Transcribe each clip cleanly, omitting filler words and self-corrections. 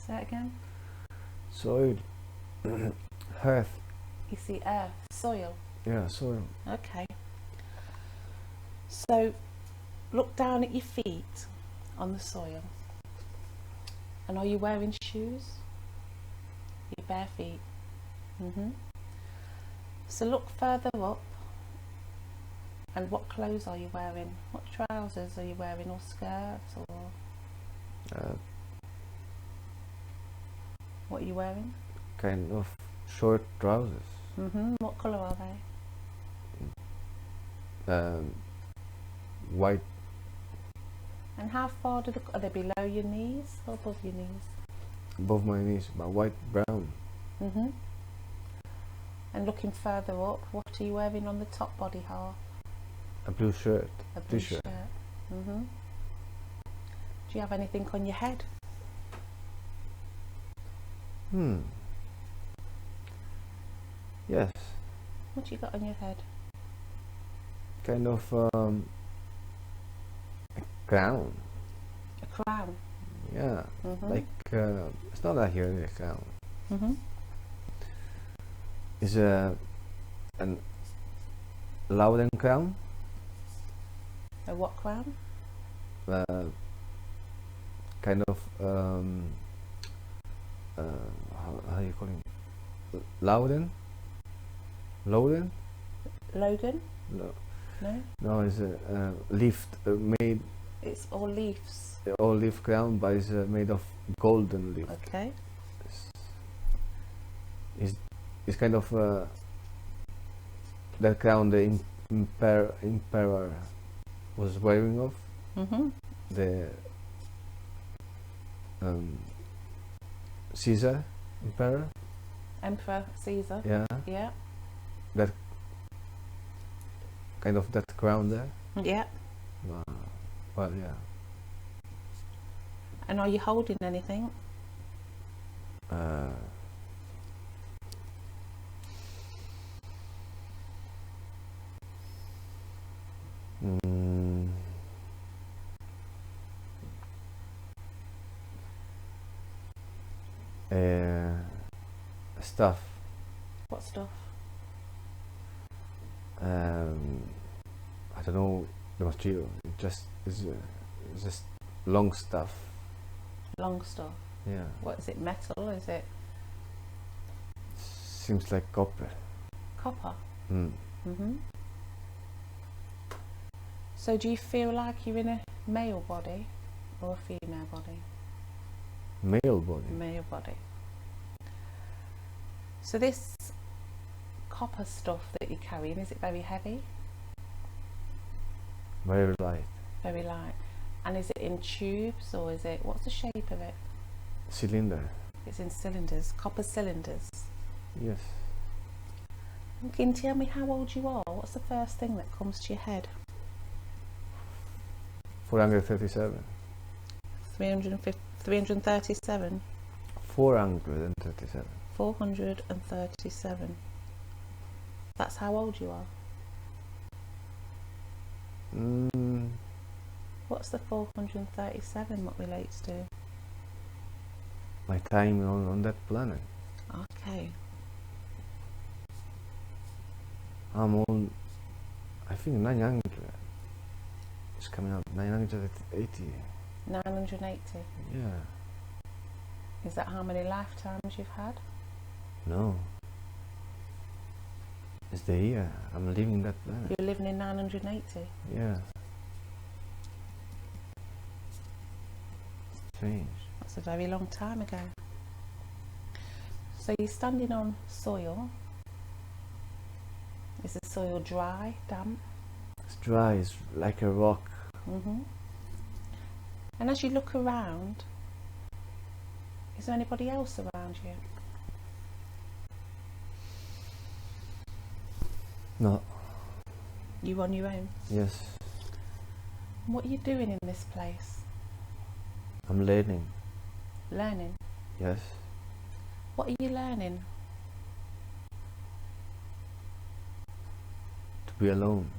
Say that again. Soil. Earth. You see earth, soil. Yeah, soil. Okay. So look down at your feet on the soil. And are you wearing shoes? Your bare feet. So look further up. And what clothes are you wearing? What trousers are you wearing, or skirts, or what are you wearing? Kind of short trousers. What colour are they? White. And how far are they below your knees or above your knees? Above my knees, but white, brown. And looking further up, what are you wearing on the top body half? A blue shirt. A blue T-shirt. shirt. Do you have anything on your head? Yes. What you got on your head? Kind of a crown. A crown. Yeah. Like it's not a really a crown. It's an Louden crown. A what crown? Kind of how do you call it? Louden? Logan? No. No? No, it's a leaf made. It's all leaves. All leaf crown, but it's made of golden leaf. Okay. It's kind of that crown the emperor was wearing of. The Caesar, Emperor Caesar. Yeah. Yeah. That kind of that crown there. Yeah. Well, yeah. And are you holding anything? Stuff. What stuff? I don't know the material. It's just long stuff. Long stuff. Yeah. What is it? Metal? Is it Seems like copper. copper? So do you feel like you're in a male body or a female body? Male body. Male body. So this copper stuff that you're carrying, is it very heavy? Very light. Very light. And is it in tubes, or is it, what's the shape of it? Cylinder. It's in cylinders, copper cylinders. Yes. Can you tell me how old you are? What's the first thing that comes to your head? 437. 337. 437. 437. That's how old you are. What's the 437? What relates to? My time on that planet. Okay. I'm on, I think 900. It's coming up 980. 980. Yeah. Is that how many lifetimes you've had? No. It's the year I'm living that planet. You're living in 980. Yeah. Strange. That's a very long time ago. So you're standing on soil. Is the soil dry, damp? It's dry, it's like a rock. And as you look around, is there anybody else around you? No. You on your own? Yes. What are you doing in this place? I'm learning. Learning? Yes. What are you learning? To be alone.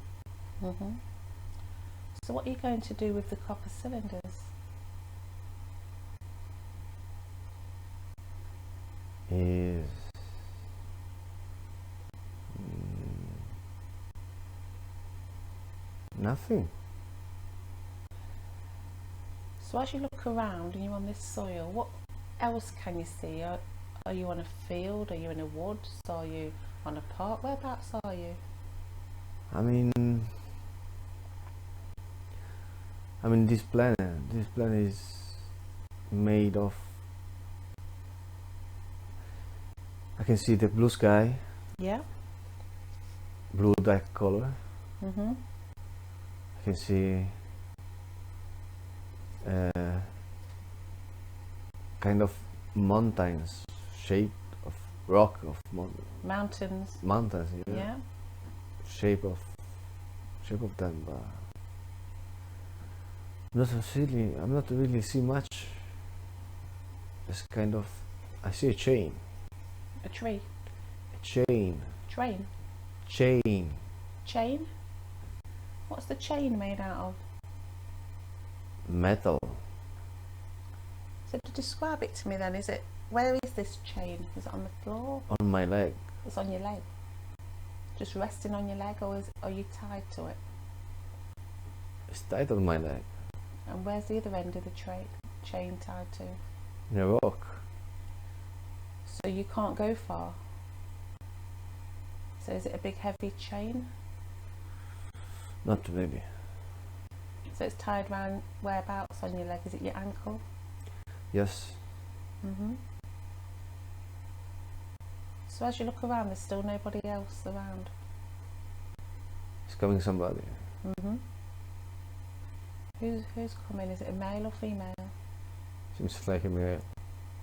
So what are you going to do with the copper cylinders? is nothing. So as you look around and you're on this soil, what else can you see? Are you on a field? Are you in a woods? Are you on a park? Whereabouts are you? I mean, this planet is made of. I can see the blue sky. Yeah. Blue dark color. Mhm. I can see kind of mountains, shape of rock of Mountains. mountains. Yeah. Yeah. Shape of them, but I'm not really see much. It's kind of, I see a chain. A tree. A chain. Train. Chain. Chain. What's the chain made out of? Metal. So to describe it to me then, where is this chain? Is it on the floor? On my leg. It's on your leg. Just resting on your leg, or are you tied to it? It's tied on my leg. And where's the other end of the chain tied to? In a rock. So you can't go far. So is it a big heavy chain? Not really. So it's tied round whereabouts on your leg? Is it your ankle? Yes. Mhm. So as you look around, there's still nobody else around. It's coming somebody. Mhm. Who's coming? Is it a male or female? Seems like a male.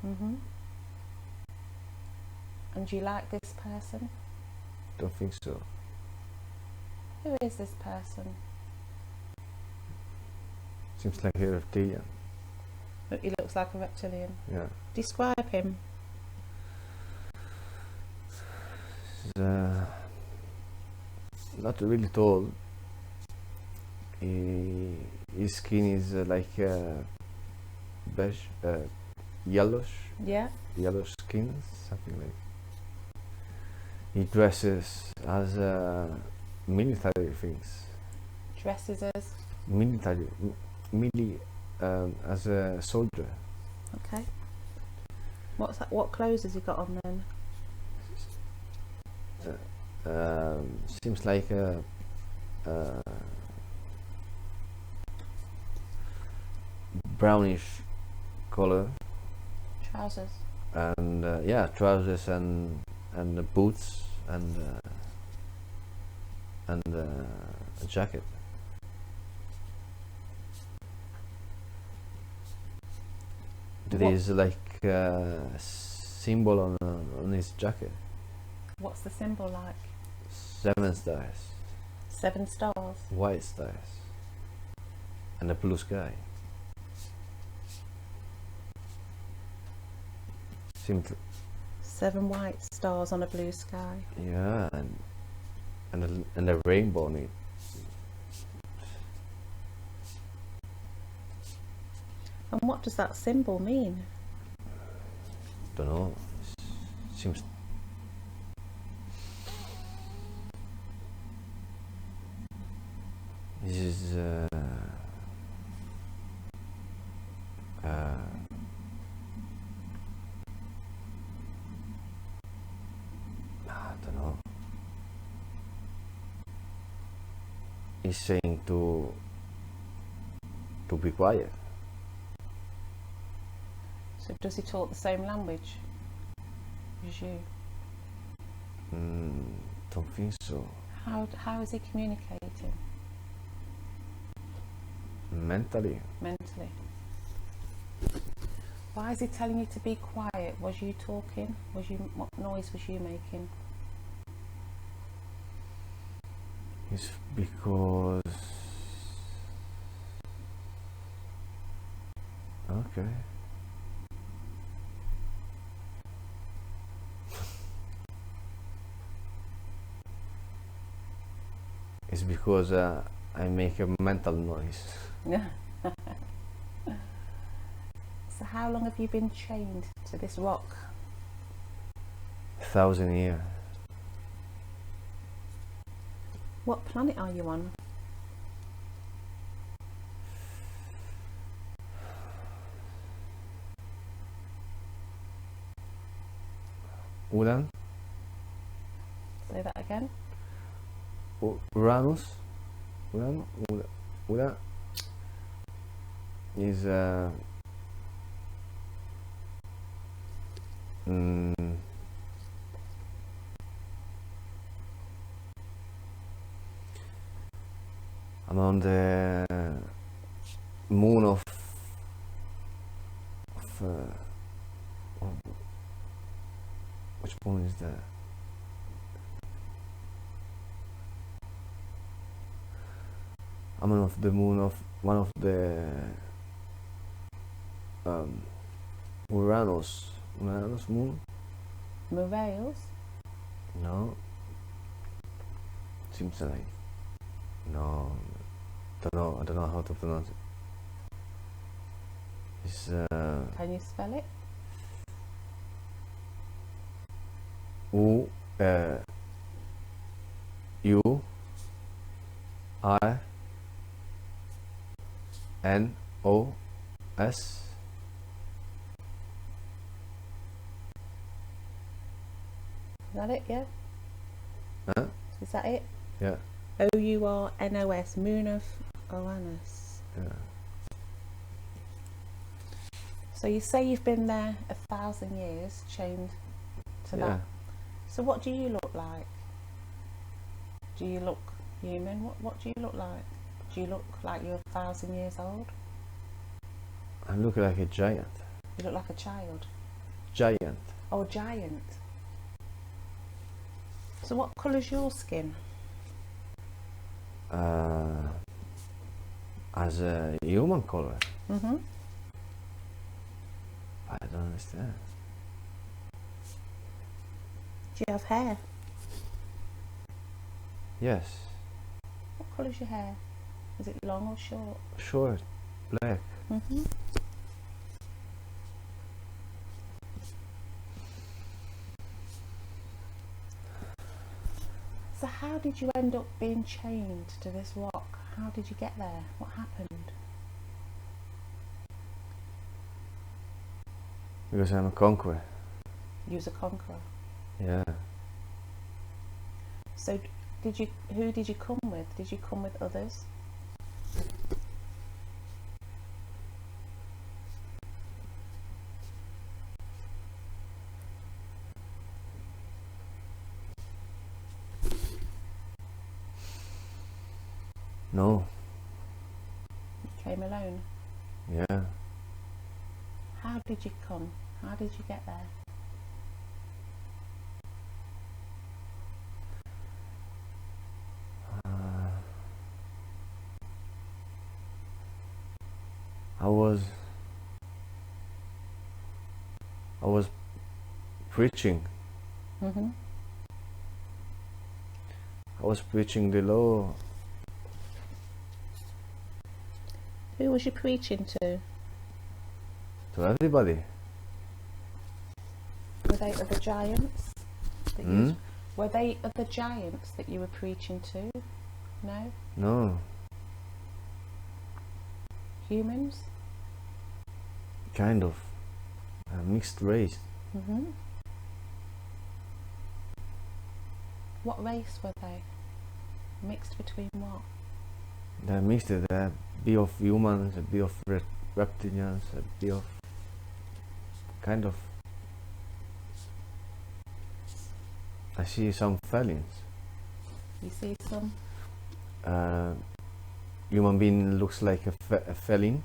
Mhm. And do you like this person? Don't think so. Who is this person? Seems like a reptilian. He looks like a reptilian. Yeah. Describe him. He's, not really tall. His skin is like beige, yellowish. Yeah. Yellow skin, something like. He dresses as military things. Dresses as. Military, as a soldier. Okay. What's that? What clothes has he got on then? Seems like a brownish color. Trousers. And yeah, trousers and the boots and a jacket. There is like a symbol on his jacket. What's the symbol like? 7 stars. 7 stars. White stars. And a blue sky. Seems 7 white stars on a blue sky. yeah, and a rainbow on it. And what does that symbol mean? Don't know. Seems this is I don't know. He's saying to be quiet. So does he talk the same language as you? Don't think so. How is he communicating? Mentally. Mentally. Why is he telling you to be quiet? Was you talking? What noise was you making? It's because okay. It's because I make a mental noise. So how long have you been chained to this rock? 1,000 years. What planet are you on? Uran, Say that again. Uranus, Uran is I'm on the moon of which moon is that? I'm on the moon of one of the Uranus moon. Murales? No, seems like no. I don't know how to pronounce it. It's Can you spell it? U I N O S. Is that it? Yeah. Huh? Is that it? Yeah. Ournos, moon of Uranus. Yeah. So you say you've been there 1,000 years, chained to Yeah. that. So what do you look like? Do you look human? What do you look like? Do you look like you're 1,000 years old? I look like a giant. You look like a child. Giant. Oh, giant. So what colour's your skin? As a human color. Mm-hmm. I don't understand. Do you have hair? Yes. What colour's your hair? Is it long or short? Short, black. Mm-hmm. So how did you end up being chained to this rock? How did you get there? What happened? Because I'm a conqueror. You was a conqueror. Yeah. So who did you come with? Did you come with others? No. You came alone. Yeah. How did you come? How did you get there? I was preaching. Mm-hmm. I was preaching the law. Who was you preaching to? To everybody. Were they other giants? Were they other giants that you were preaching to? No? No. Humans? Kind of. A mixed race. Mm-hmm. What race were they? Mixed between what? They're mixed. A bit of humans, a bit of reptilians, a bit of kind of. I see some felines. You see some? Human being looks like a feline,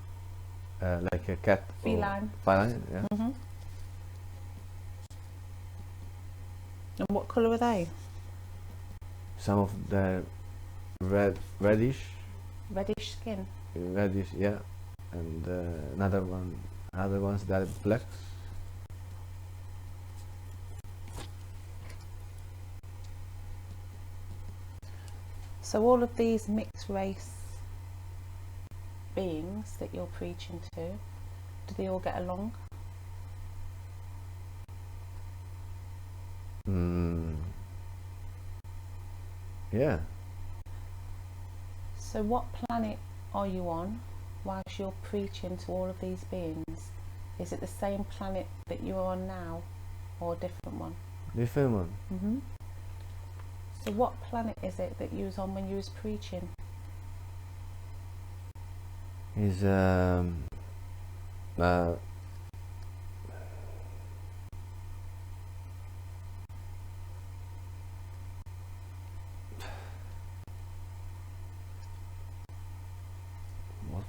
like a cat. Feline. Feline, yeah. Mm-hmm. And what colour were they? Some of the reddish, Reddish skin. yeah, and other ones that are black. So all of these mixed race beings that you're preaching to, do they all get along? Mm, yeah. So what planet are you on whilst you're preaching to all of these beings? Is it the same planet that you're on now or a different one? Different one. Mm-hmm. So what planet is it that you was on when you was preaching? Is what?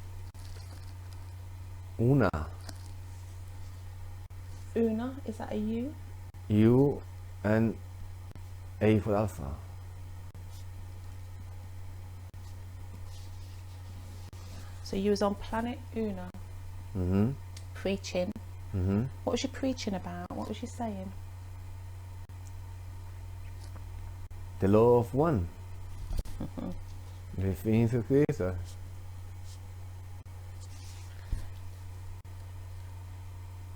Una. Una, is that a U? U and A for Alpha. So you was on planet Una, Mm-hmm. preaching. Mm-hmm. What was you preaching about? What was you saying? The law of one. The infinite creator.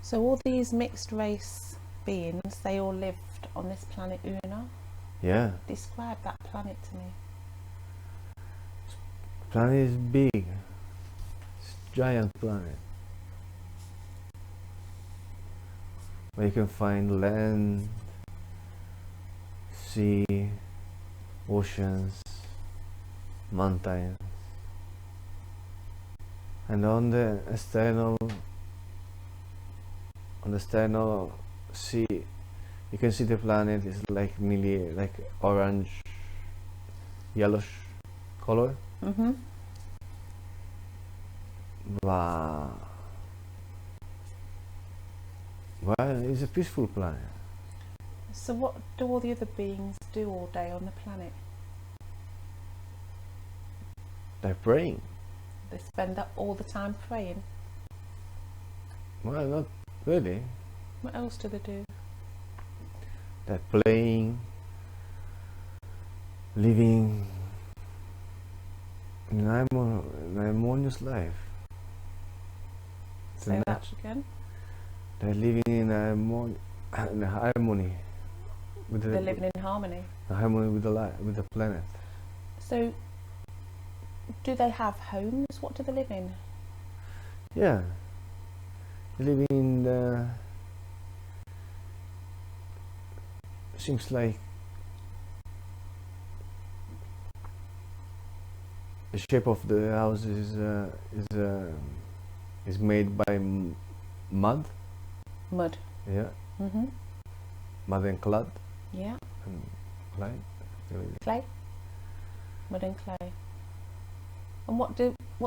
So all these mixed race beings, they all lived on this planet Una. Yeah. Describe that planet to me. Planet is big. It's giant planet. Where you can find land, sea, oceans, mountains. And on the external sea, you can see the planet is like nearly like orange, yellowish color. Mm-hmm. Wow. Well, it's a peaceful planet. So what do all the other beings do all day on the planet? They're praying. They spend that all the time praying. Well, not really. What else do they do? They're playing, living an harmonious life. Say that again. They're living in harmony with They're living in harmony. harmony with with the planet. So do they have homes? What do they live in? Yeah, they live in the. Seems like the shape of the house is made by mud. Mud. Yeah. Mm-hmm. Mud and clay. Yeah. And clay. Clay. Mud and clay. And what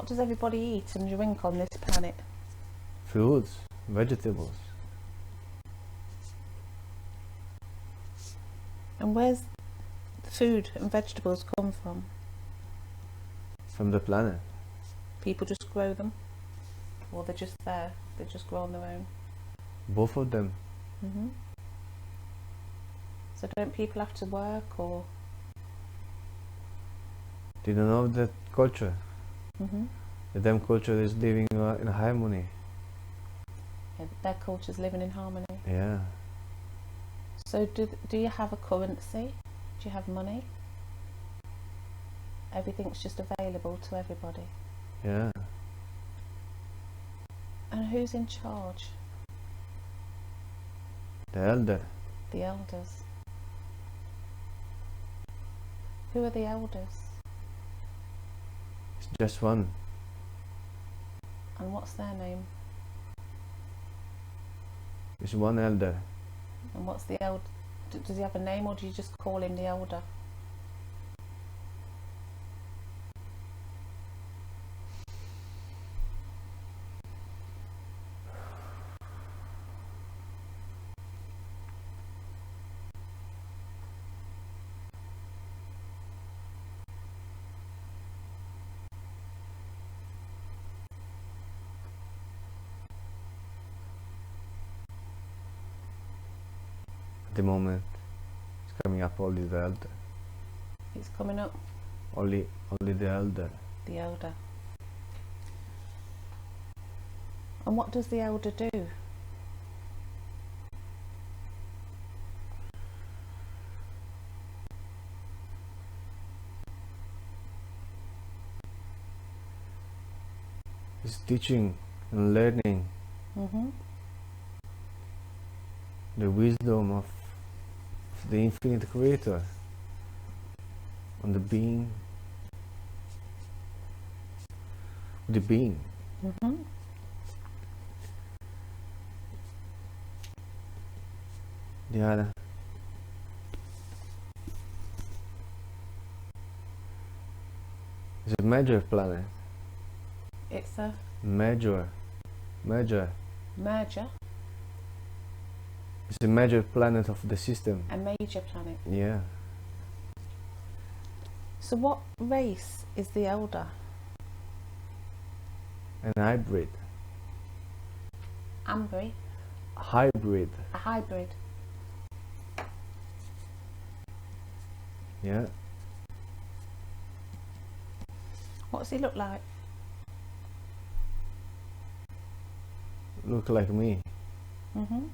does everybody eat and drink on this planet? Fruits, vegetables. And where's the food and vegetables come from? From the planet. People just grow them? Or they're just there? They just grow on their own? Both of them. Mm-hmm. So don't people have to work or? They don't know that culture. Mm-hmm. The damn culture is living in harmony. Yeah, their culture's living in harmony. Yeah. So do you have a currency? Do you have money? Everything's just available to everybody. Yeah. And who's in charge? The elder. The elders. Who are the elders? It's just one. And what's their name? It's one elder. And what's the elder? Does he have a name or do you just call him the elder? At the moment, it's coming up only the elder. It's coming up. Only the elder. The elder. And what does the elder do? He's teaching and learning Mhm. the wisdom of the infinite creator on the being, the being. Mhm. The other. It's a major planet. It's a Major. merger, It's a major planet of the system. a major planet. Yeah. So what race is the elder? An hybrid. Ambry, Hybrid. a hybrid. Yeah. What does he look like? Look like me. Mhm.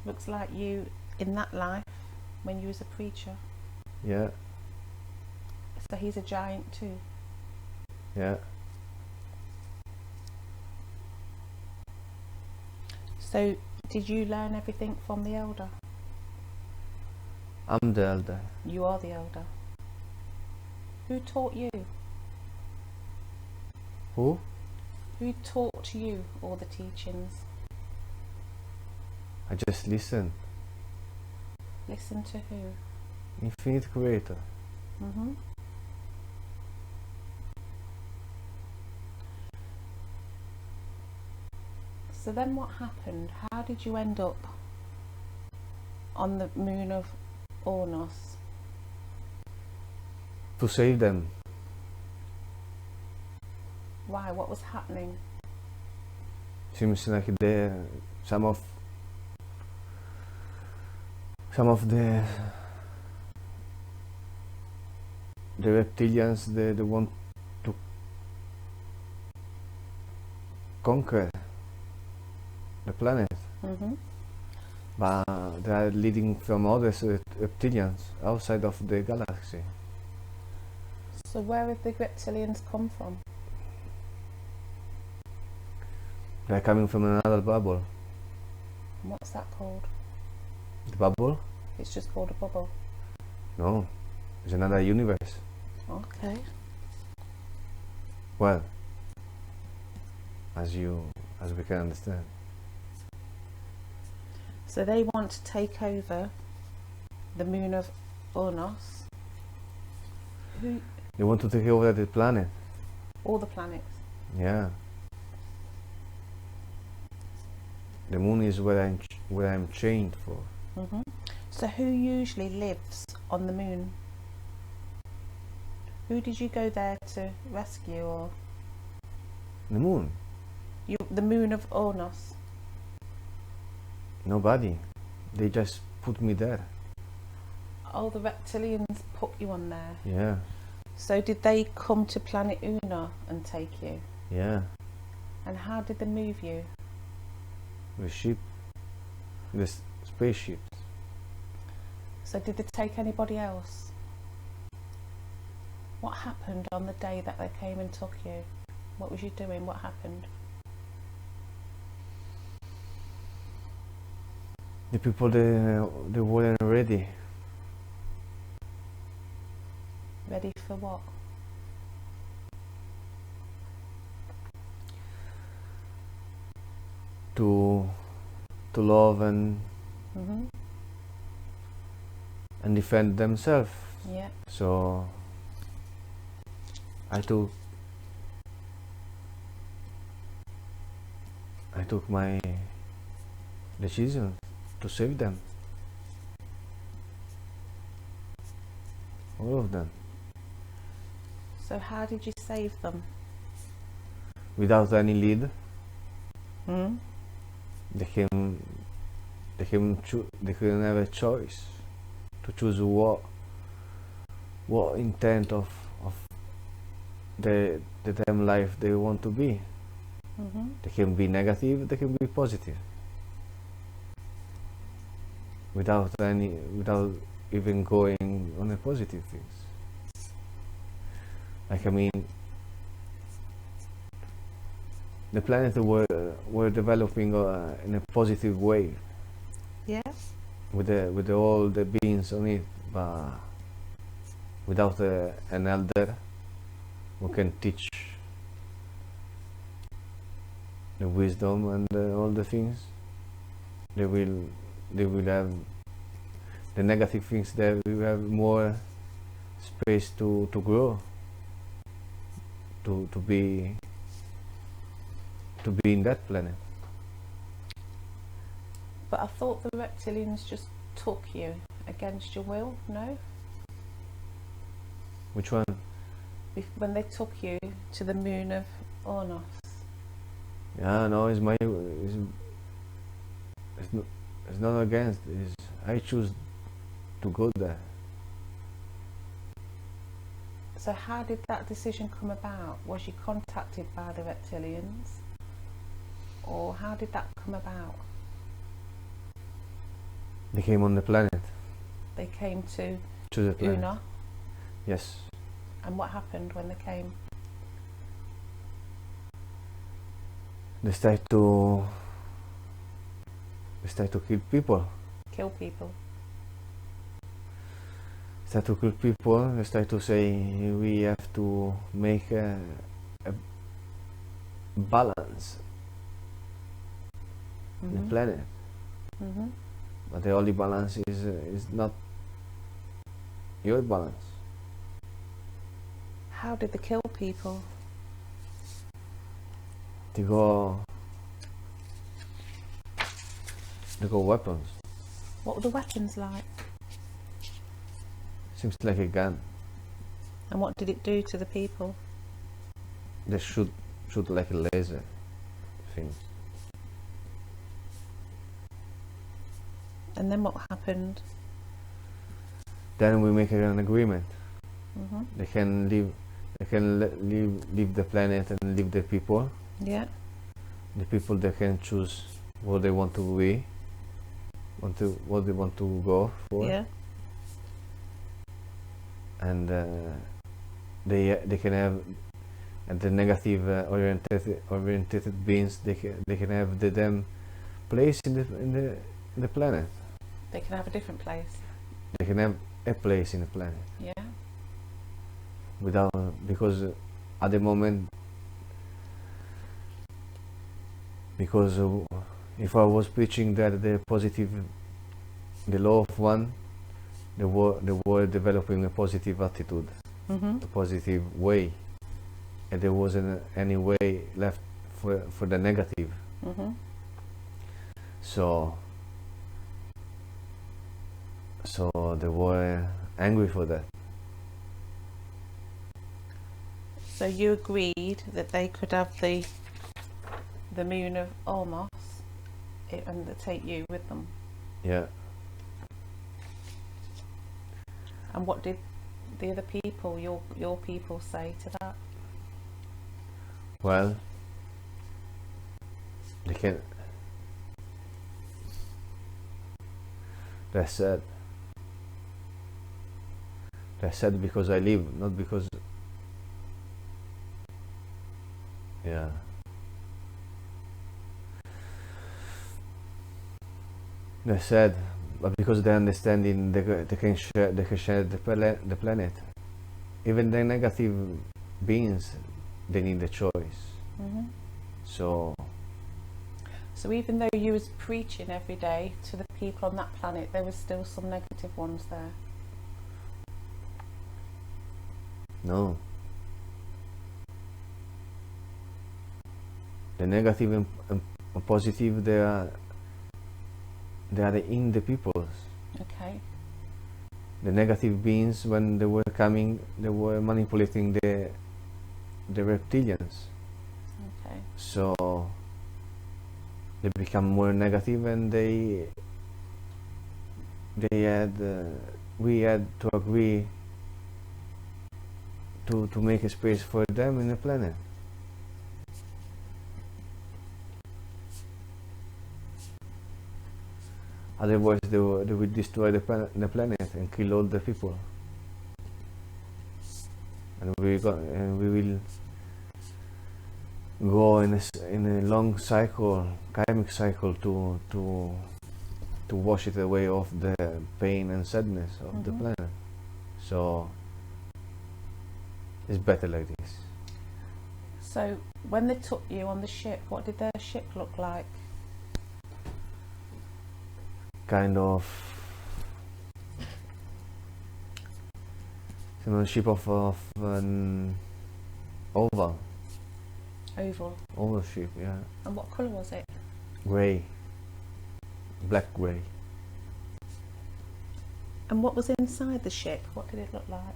Looks like you in that life when you was a preacher. Yeah. So he's a giant too. Yeah. So did you learn everything from the elder? I'm the elder. You are the elder. Who taught you? Who? Who taught you all the teachings? I just listen. Listen to who? Infinite creator. Mhm. So then what happened? How did you end up on the moon of Ornos? To save them. Why? What was happening? Seems like some of the reptilians, they want to conquer the planet, Mhm. but they are leading from other reptilians outside of the galaxy. So where did the reptilians come from? They are coming from another bubble. And what's that called? The bubble? It's just called a bubble. No, it's another universe. Okay. Well, as we can understand. So they want to take over the moon of Ornos. Who? They want to take over the planet. All the planets. Yeah. The moon is where I'm chained for. Mhm. So who usually lives on the moon? Who did you go there to rescue, or The moon? the moon of Ornos? Nobody. They just put me there. Oh, the reptilians put you on there. Yeah. So did they come to planet Una and take you? Yeah. And how did they move you? The ship. The spaceships. So did they take anybody else? What happened on the day that they came and took you? What was you doing? What happened? The people, they weren't ready. Ready for what? To love and Mhm. defend themselves. Yeah. So I took my decision to save them. All of them. So how did you save them? Without any lead. Hmm? They can have a choice to choose what intent of the damn life they want to be. Mm-hmm. They can be negative, they can be positive. Without even going on the positive things. Like, I mean, the planet were developing in a positive way Yes. with all the beings on it, but without an elder who can teach the wisdom and all the things, they will have the negative things. They will have more space to grow, to be in that planet. But I thought the reptilians just took you against your will, no? Which one? When they took you to the moon of Ornos. Yeah, no, it's not against. I choose to go there. So how did that decision come about? Was you contacted by the reptilians? Or how did that come about? They came on the planet. They came to The planet. Una. Yes. And what happened when they came? They start to kill people. Kill people? Start to kill people. They start to say we have to make a balance in the planet. But the only balance is not your balance. How did they kill people? They go weapons. What were the weapons like? Seems like a gun. And what did it do to the people? They shoot like a laser things. And then what happened? Then we make an agreement. Mm-hmm. They can leave the planet and leave the people. Yeah. The people, they can choose what they want to be, what they want to go for. Yeah. And they can have, and the negative oriented beings, they can have the damn place in the planet. They can have a different place. They can have a place in the planet. Yeah. Because at the moment, because if I was preaching that the law of one, they were developing a positive attitude, a positive way, and there wasn't any way left for the negative. So they were angry for that. So you agreed that they could have the moon of Ormos and they take you with them. Yeah. And what did the other people, your people, say to that? Well, they said because I live, not because. Yeah. They said, but because they understand they can share the planet. Even the negative beings, they need a choice. So even though you was preaching every day to the people on that planet, there was still some negative ones there. no. The negative and positive, they are in the peoples. Okay. The negative beings, when they were coming, they were manipulating the reptilians. Okay. So they become more negative, and we had to agree to make a space for them in the planet. Otherwise, they will destroy the planet and kill all the people, and we will go in a long cycle, karmic cycle to wash it away of the pain and sadness of the planet. So it's better like this. So when they took you on the ship, what did their ship look like? Kind of ship of an oval ship, yeah. And what colour was it? Grey, black grey. And what was inside the ship? What did it look like?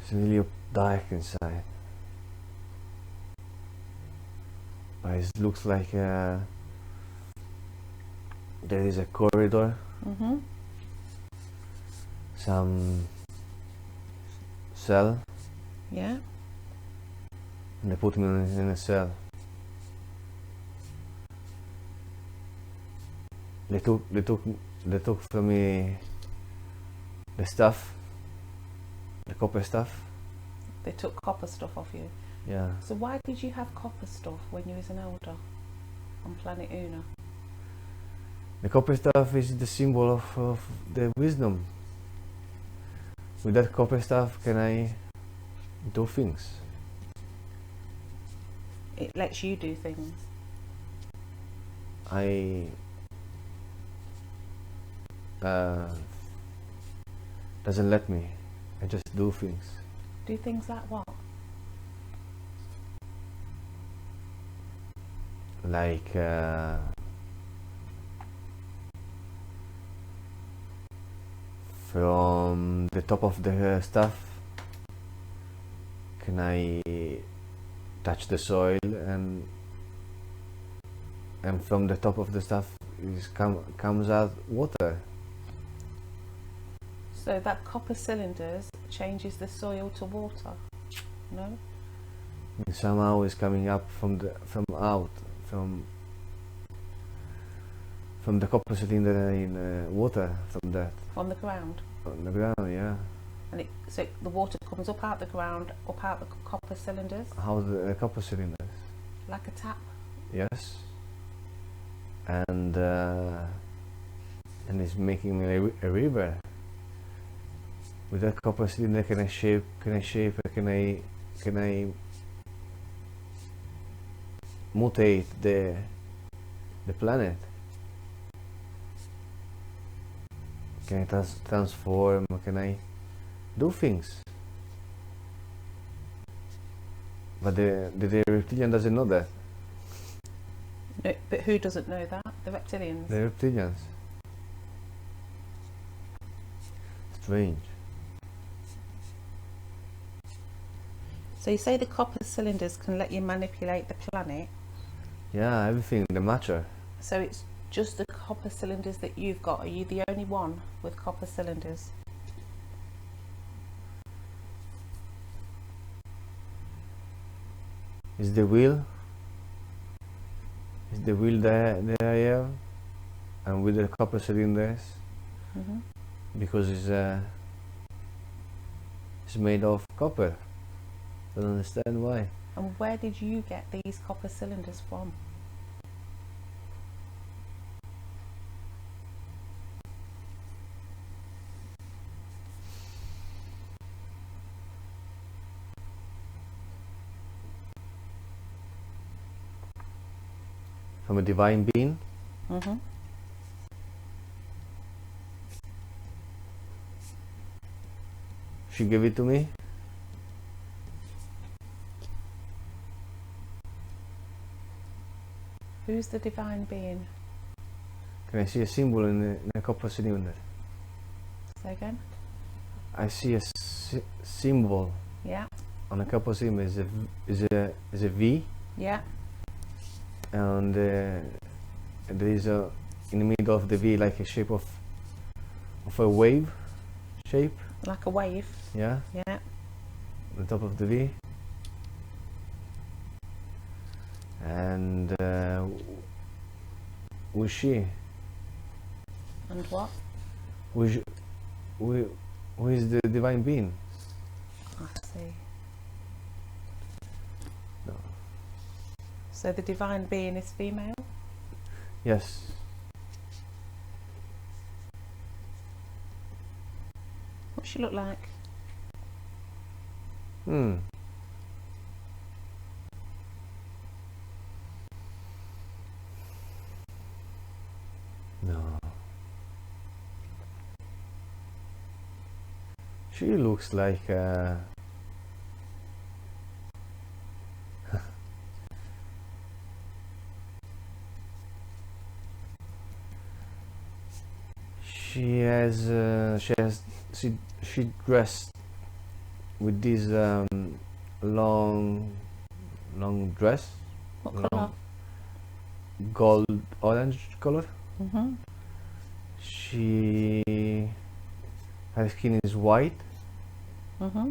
It's really dark inside, but it looks like there is a corridor, some cell, Yeah. and they put me in a cell. They took from me the stuff, the copper stuff. They took copper stuff off you. Yeah. So why did you have copper stuff when you was an elder on planet Una? The copper stuff is the symbol of the wisdom. With that copper stuff, can I do things? It lets you do things. Doesn't let me. I just do things. Do things like what? Like from the top of the stuff, can I touch the soil, and from the top of the stuff comes out water. So that copper cylinders changes the soil to water? No? And somehow it's coming up from the copper cylinder in water from that. From the ground? On the ground, yeah. And so the water comes up out the ground, up out the copper cylinders? How the copper cylinders? Like a tap? Yes. And it's making a river. With that copper cylinder, can I mutate the planet? Can I transform? Can I do things? But the reptilian doesn't know that. No, but who doesn't know that? The reptilians? The reptilians. Strange. So you say the copper cylinders can let you manipulate the planet? Yeah, everything, the matter. So it's just the copper cylinders that you've got? Are you the only one with copper cylinders? Is the wheel that I have, and with the copper cylinders, because it's made of copper. I don't understand why. And where did you get these copper cylinders from? From a divine being. She gave it to me. Who's the divine being? Can I see a symbol in a copper cylinder? Say again? I see a symbol. Yeah. On a copper cylinder is a V. Yeah. And there is in the middle of the V like a shape of a wave shape. Like a wave? Yeah. Yeah. On the top of the V. And who's she? And what? Who is the divine being? I see. So the divine being is female? Yes. What's she look like? No. She looks like she dressed with this long dress. What long colour? gold orange color. Mm-hmm. Her skin is white. Mm-hmm.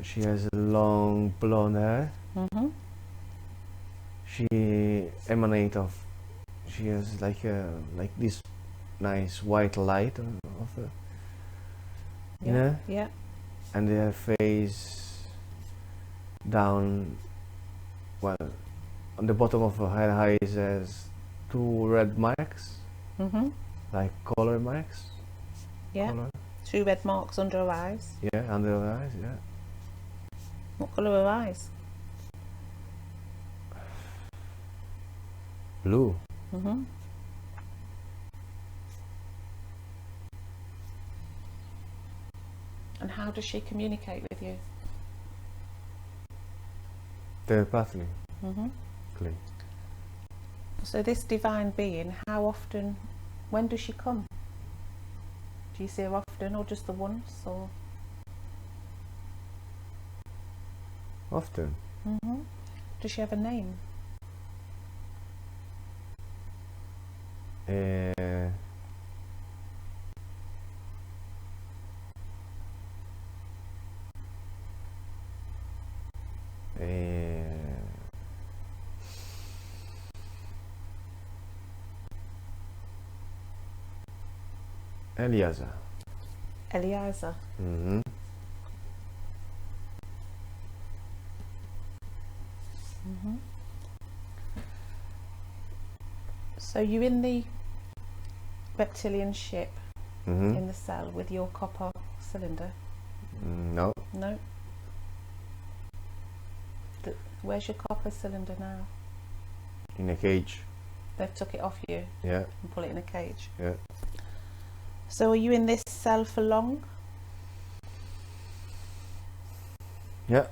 She has long blonde hair. Mm-hmm. She has like this nice white light of her, you know, Yeah. and her face down, well, on the bottom of her eyes has two red marks, Mm-hmm. like color marks. Yeah. Color. 2 red marks under her eyes. Yeah, under her eyes. Yeah. What colour are her eyes? Blue. Mm-hmm. And how does she communicate with you? Telepathically. Mm-hmm. Clean. So this divine being, how often, when does she come? Do you see her often or just the once? Or Often. mm-hmm. Does she have a name? Eliezer. Eliezer. Mm-hmm. Mm-hmm. So you're in the reptilian ship, Mm-hmm. in the cell with your copper cylinder? No. No. Where's your copper cylinder now? In a cage. They've took it off you Yeah. and put it in a cage. Yeah. So are you in this cell for long? Yeah.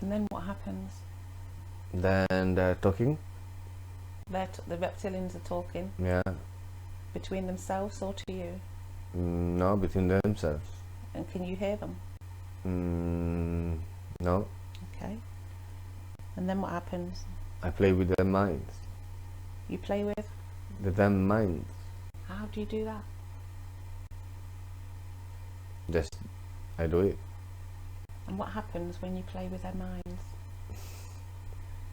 And then what happens? Then they're talking. The reptilians are talking Yeah. between themselves or to you? No, between themselves. And can you hear them? No. Okay. And then what happens? I play with their minds. You play with? The damn minds. How do you do that? Just, I do it. And what happens when you play with their minds?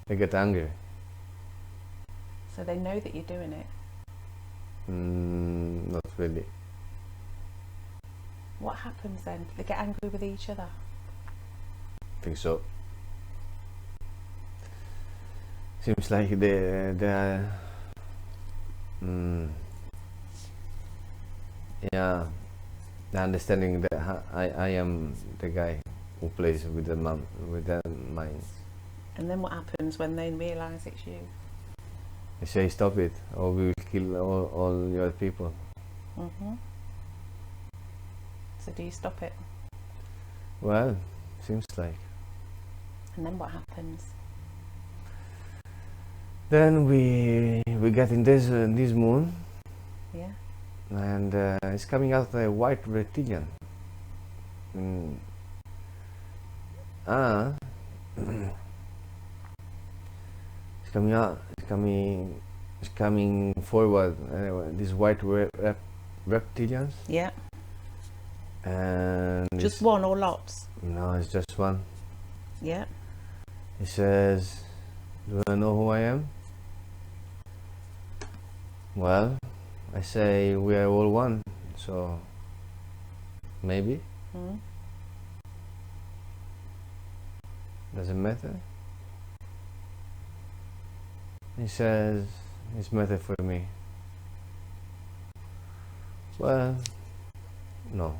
They get angry. So they know that you're doing it. Not really. What happens then? Do they get angry with each other? I think so. Seems like they are. Yeah. The understanding that I am the guy who plays with their minds. And then what happens when they realise it's you? They say stop it, or we will kill all your people. Mm-hmm. So do you stop it? Well, seems like. And then what happens? Then we get in this moon, Yeah. and it's coming out a white reptilian. It's coming out. It's coming forward. These white reptilians. Yeah. And Just one or lots? No, it's just one. Yeah. He says, "Do I know who I am?" Well, I say we are all one. So maybe. Mm. Doesn't matter. He says it's matter for me. Well, no.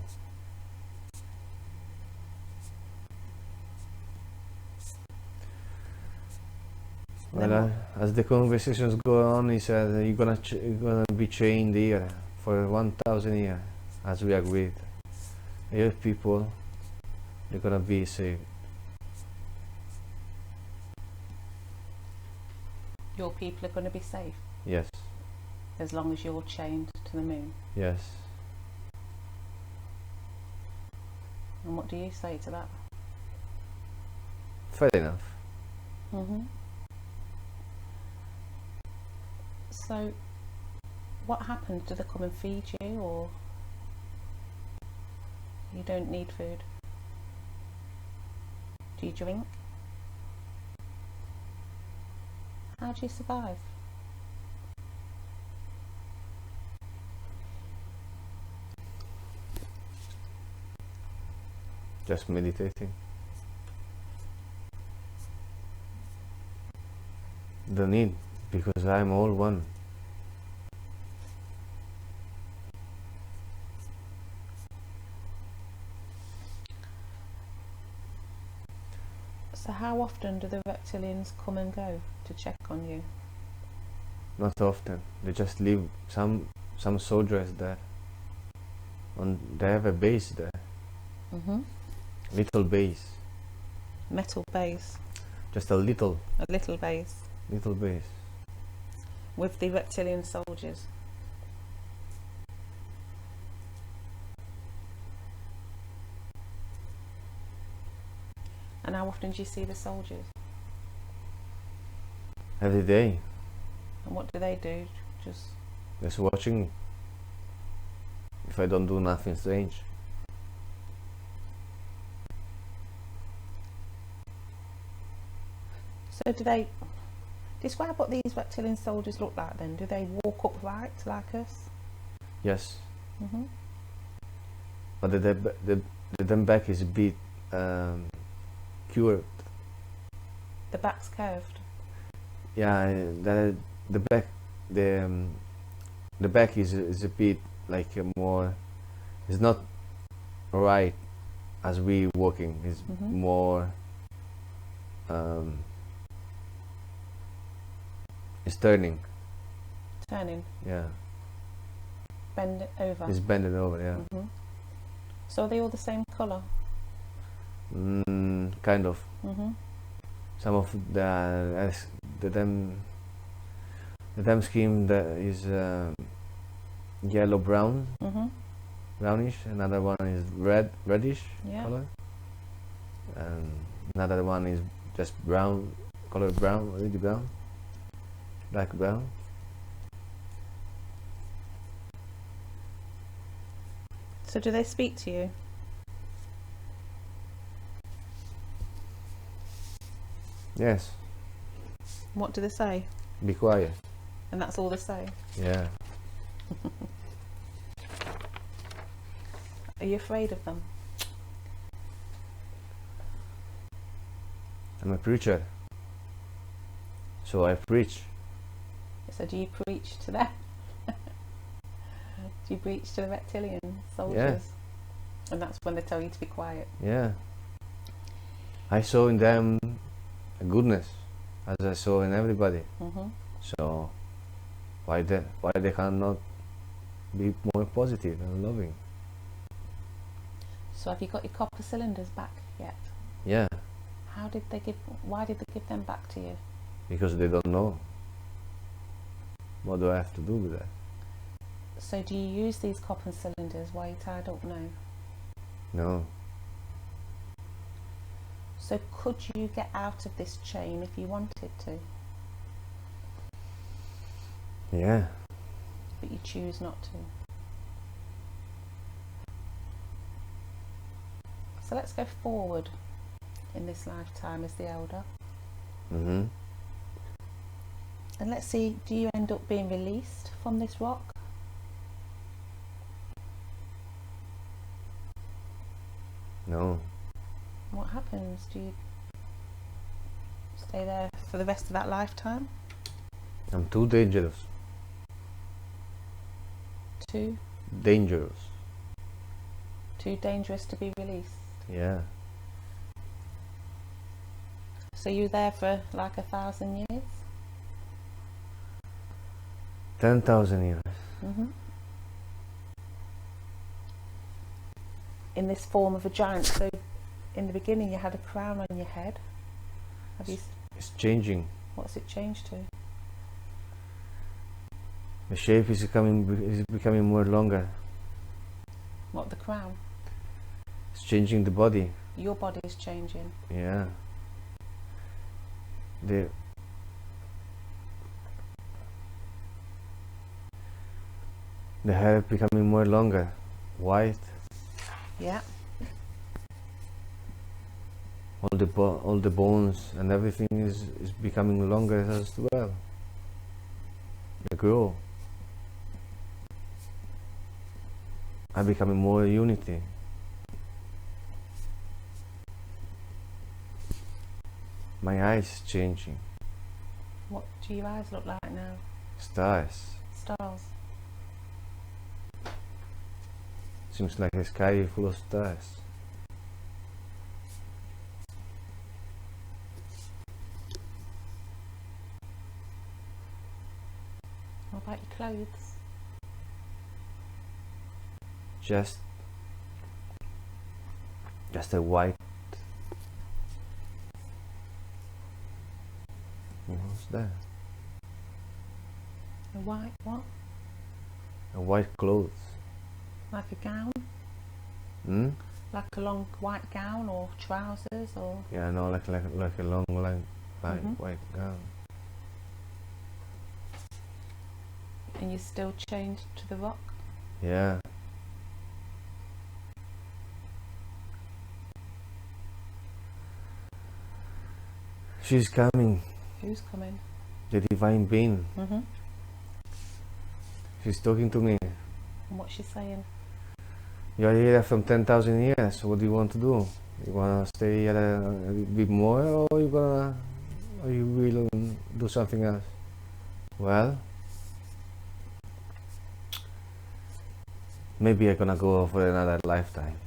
Well, as the conversations go on, he said, you're gonna be chained here for 1,000 years, as we agreed. Your people, they're gonna be saved. Your people are going to be safe? Yes. As long as you're chained to the moon? Yes. And what do you say to that? Fair enough. So, what happens? Do they come and feed you, or you don't need food? Do you drink? How do you survive? Just meditating. Don't need, because I'm all one. So how often do the reptilians come and go to check on you? Not often. They just leave some soldiers there. They have a base there. Little base. Metal base. Just a little base. Little base. With the reptilian soldiers. And how often do you see the soldiers? Every day. And what do they do? Just watching me. If I don't do nothing strange. So do they describe what these reptilian soldiers look like then? Do they walk upright like us? Yes. But the back is a bit curved. The back's curved. Yeah, the back is a bit like a more. It's not right as we walking. It's more. It's turning. Turning. Yeah. Bend it over. It's bending over. Yeah. So are they all the same colour? Kind of. Some of the them skin that is yellow brown, brownish. Another one is reddish color, and another one is just brown, color brown, really brown, dark brown. So do they speak to you? Yes. What do they say? Be quiet. And that's all they say? Yeah. Are you afraid of them? I'm a preacher, so I preach. So do you preach to them? Do you preach to the reptilian soldiers? Yeah. And that's when they tell you to be quiet? Yeah. I saw in them a goodness, as I saw in everybody. So why they cannot be more positive and loving? So have you got your copper cylinders back yet? Yeah. Why did they give them back to you? Because they don't know. What do I have to do with that? So do you use these copper cylinders while you're tied up now? No. So could you get out of this chain if you wanted to? Yeah. But you choose not to. So let's go forward in this lifetime as the elder. And let's see, do you end up being released from this rock? No. What happens? Do Stay there for the rest of that lifetime? I'm too dangerous. Too Dangerous. dangerous to be released. Yeah. So you're there for like 1,000 years? 10,000 years. In this form of a giant. So in the beginning you had a crown on your head. Have you? It's changing. What's it changed to? The shape is becoming more longer. What, the crown? It's changing the body. Your body is changing. Yeah. The hair becoming more longer, white. Yeah. All the bones and everything is becoming longer as well. They grow. I'm becoming more unity. My eyes changing. What do your eyes look like now? Stars. Stars. Seems like a sky full of stars. What about your clothes? Just a white. What's that? A white what? A white clothes. Like a gown? Hmm? Like a long white gown or trousers or? Yeah, no, like a long white gown. And you're still chained to the rock? Yeah. She's coming. Who's coming? The divine being. She's talking to me. And what's she saying? You're here from 10,000 years. What do you want to do? You wanna stay here a bit more, or you will do something else? Well, maybe I'm gonna go for another lifetime.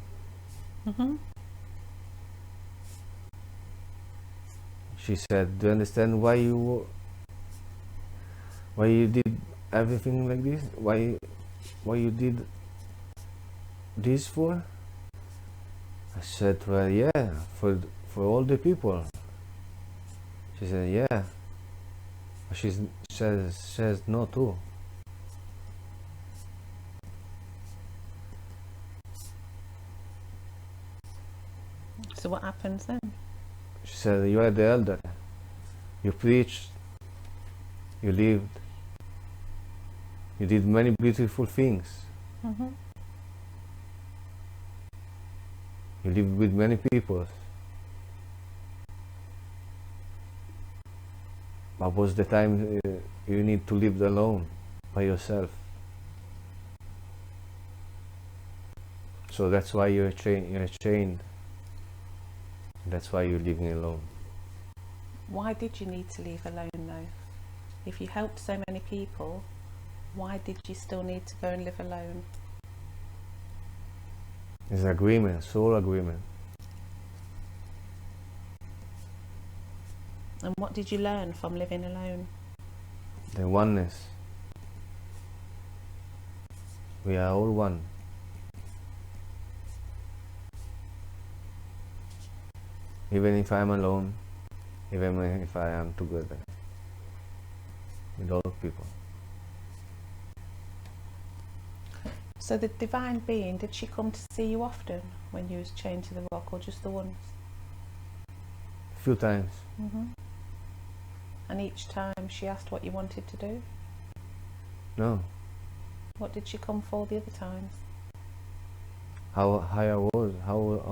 She said, "Do you understand why you did everything like this? Why you did this for?" I said, "Well, yeah, for all the people." She said, "Yeah." But she says no too. So what happens then? She said, "You are the elder. You preached. You lived. You did many beautiful things. You lived with many people. But was the time you need to live alone, by yourself. So that's why you're chained. That's why you're living alone." Why did you need to leave alone though? If you helped so many people, why did you still need to go and live alone? It's an agreement, soul agreement. And what did you learn from living alone? The oneness. We are all one. Even if I'm alone, even if I am together with all people. So the divine being, did she come to see you often when you was chained to the rock, or just the once? A few times. And each time she asked what you wanted to do? No. What did she come for the other times? How I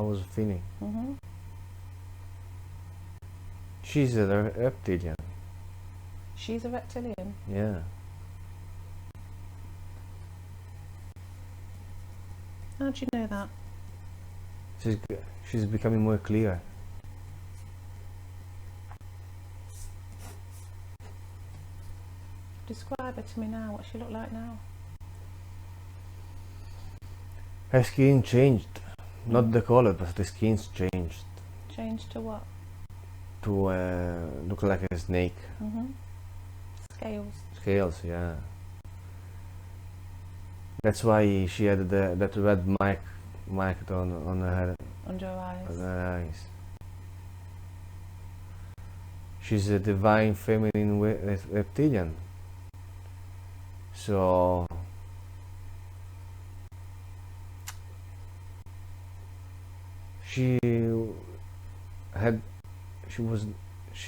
was feeling. She's a reptilian. She's a reptilian? Yeah. How do you know that? She's becoming more clear. Describe her to me now. What she look like now? Her skin changed. Not the color, but the skin's changed. Changed to what? To look like a snake. Scales. Scales, yeah. That's why she had that red mark on her Under her eyes. on her eyes. She's a divine feminine reptilian. So she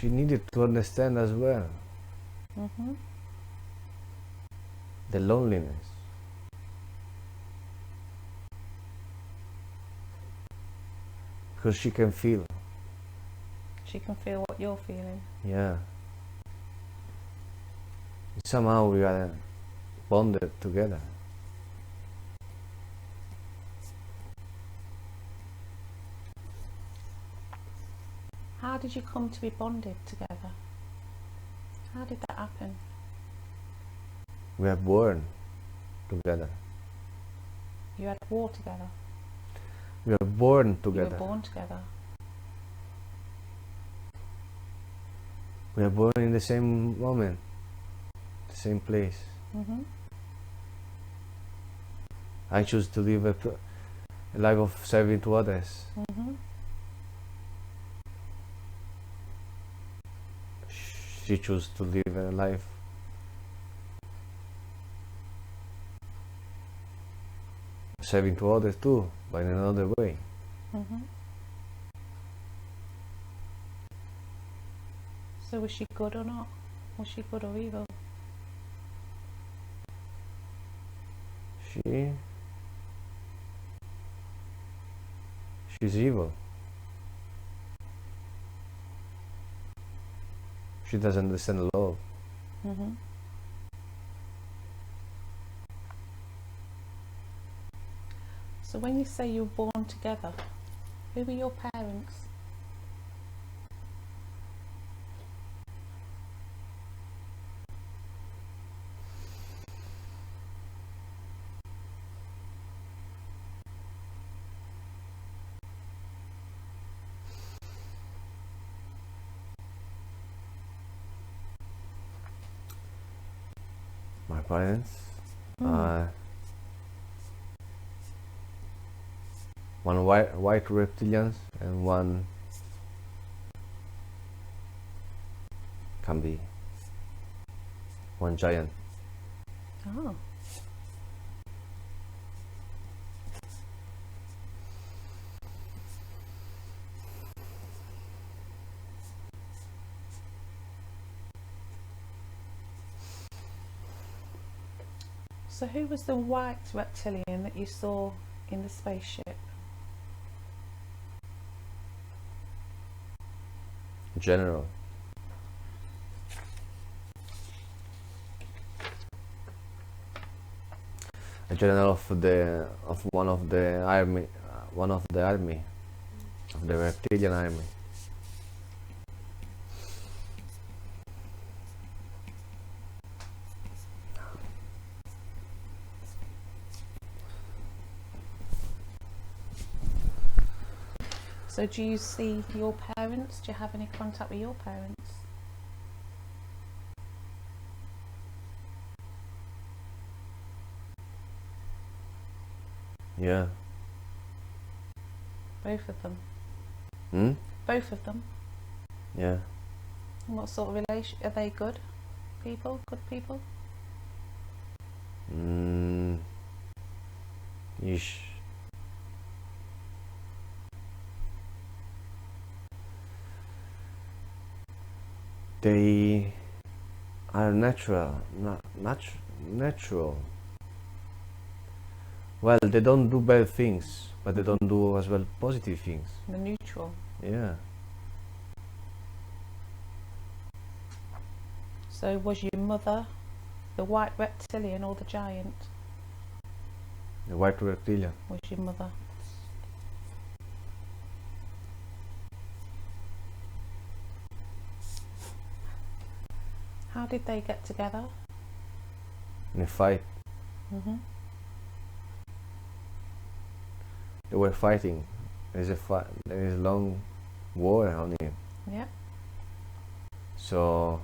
needed to understand as well the loneliness. Because she can feel. She can feel what you're feeling. Yeah. Somehow we are bonded together. How did you come to be bonded together? How did that happen? We are born together. You had war together. We are born together. You were born together. We are born in the same moment, the same place. I choose to live a life of serving to others. She chose to live a life serving to others too, but in another way. So was she good or not? Was she good or evil? She's evil. She doesn't understand love. So when you say you were born together, who were your parents? My parents, one white reptilians and one can be one giant. Oh. So who was the white reptilian that you saw in the spaceship? General. A general of one of the army of the reptilian army. So do you see your parents? Do you have any contact with your parents? Yeah. Both of them? Both of them? Yeah. And what sort of relation? Are they good people? Good people? Ish. They are natural. Well, they don't do bad things, but they don't do as well positive things. The neutral. Yeah. So was your mother the white reptilian or the giant? The white reptilian. Was your mother? How did they get together? in a fight. Mm-hmm. They were fighting. There is a long war on him. Yeah. So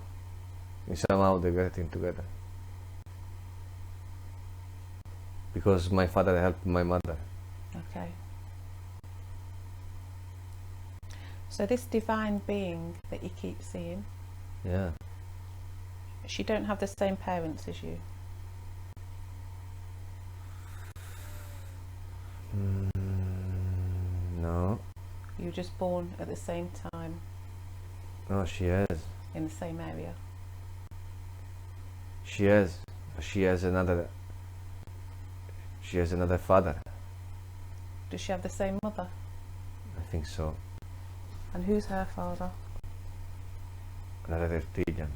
somehow they got it together. Because my father helped my mother. Okay. So this divine being that you keep seeing, Yeah. she don't have the same parents as you. No. You were just born at the same time No, she has. in the same area. She has. She has another. She has another father. Does she have the same mother? I think so. And who's her father? Another reptilian.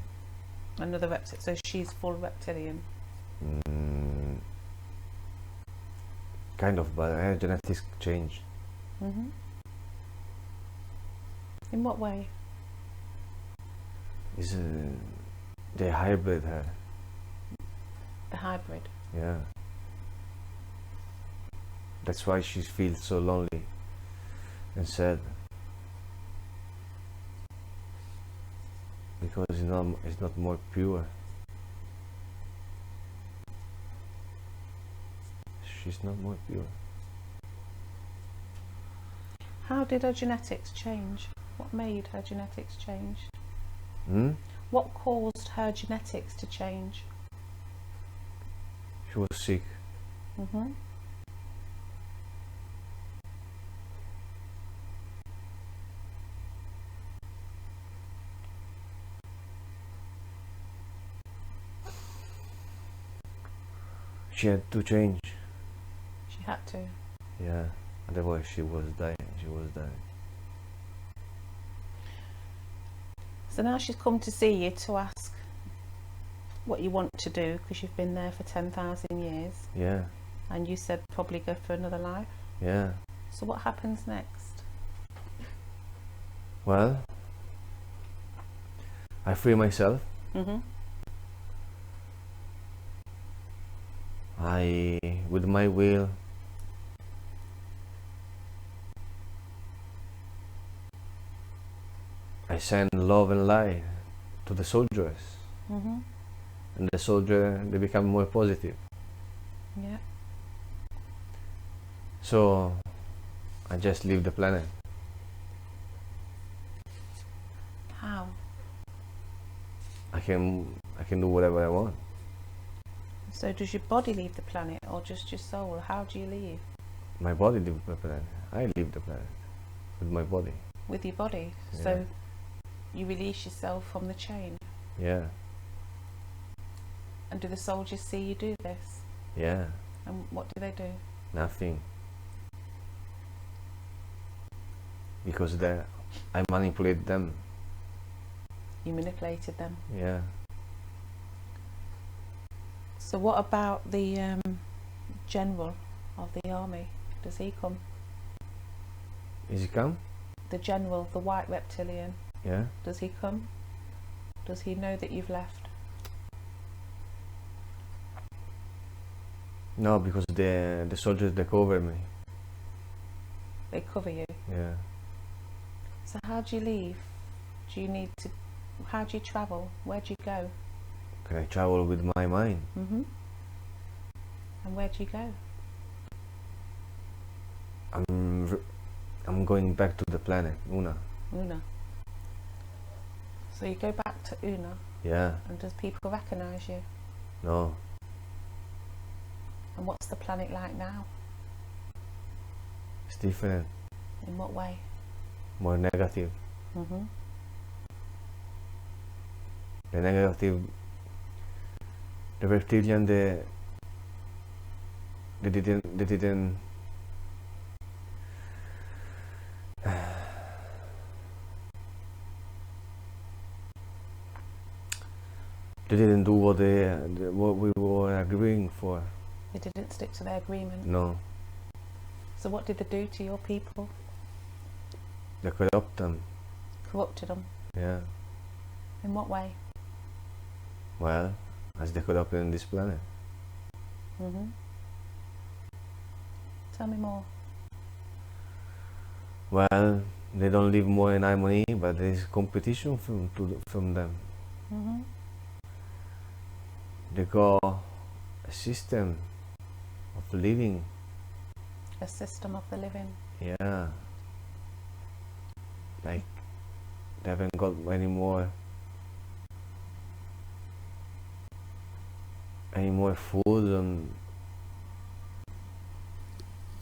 Another reptilian. So she's full reptilian. Kind of, but her genetics changed. Mm-hmm. In what way? Is they hybrid her. The hybrid. Yeah. That's why she feels so lonely and sad. Because it's not more pure. She's not more pure. How did her genetics change? What made her genetics change? What caused her genetics to change? She was sick. Mm-hmm. She had to change. She had to. Yeah. Otherwise she was dying. She was dying. So now she's come to see you to ask what you want to do, because you've been there for 10,000 years. Yeah. And you said probably go for another life. Yeah. So what happens next? Well, I free myself. Mm-hmm. With my will, I send love and light to the soldiers. Mm-hmm. And the soldier, they become more positive. Yeah. So I just leave the planet. How? I can do whatever I want. So does your body leave the planet, or just your soul? How do you leave? My body leaves the planet. I leave the planet with my body. With your body. Yeah. So you release yourself from the chain. Yeah. And do the soldiers see you do this? Yeah. And what do they do? Nothing. Because I manipulate them. You manipulated them. Yeah. So what about the general of the army? Does he come? Is he come? The general, the white reptilian, Yeah. does he come? Does he know that you've left? No, because the soldiers, they cover me. They cover you. Yeah. So how do you leave? Do you need to? How do you travel? Where do you go? Can I travel with my mind? Mm-hmm. And where do you go? I'm going back to the planet, Una. Una. So you go back to Una, Yeah. and does people recognise you? No. And what's the planet like now? It's different. In what way? More negative. Mm-hmm. The negative. The reptilian, they didn't they didn't do what we were agreeing for. They didn't stick to their agreement. No. So what did they do to your people? They corrupt them. Corrupted them. Yeah. In what way? Well, as they corrupted in this planet. Mhm. Tell me more. Well, they don't live more in harmony, but there is competition from them. Mhm. They got a system of living. A system of the living. Yeah, like they haven't got any more food, and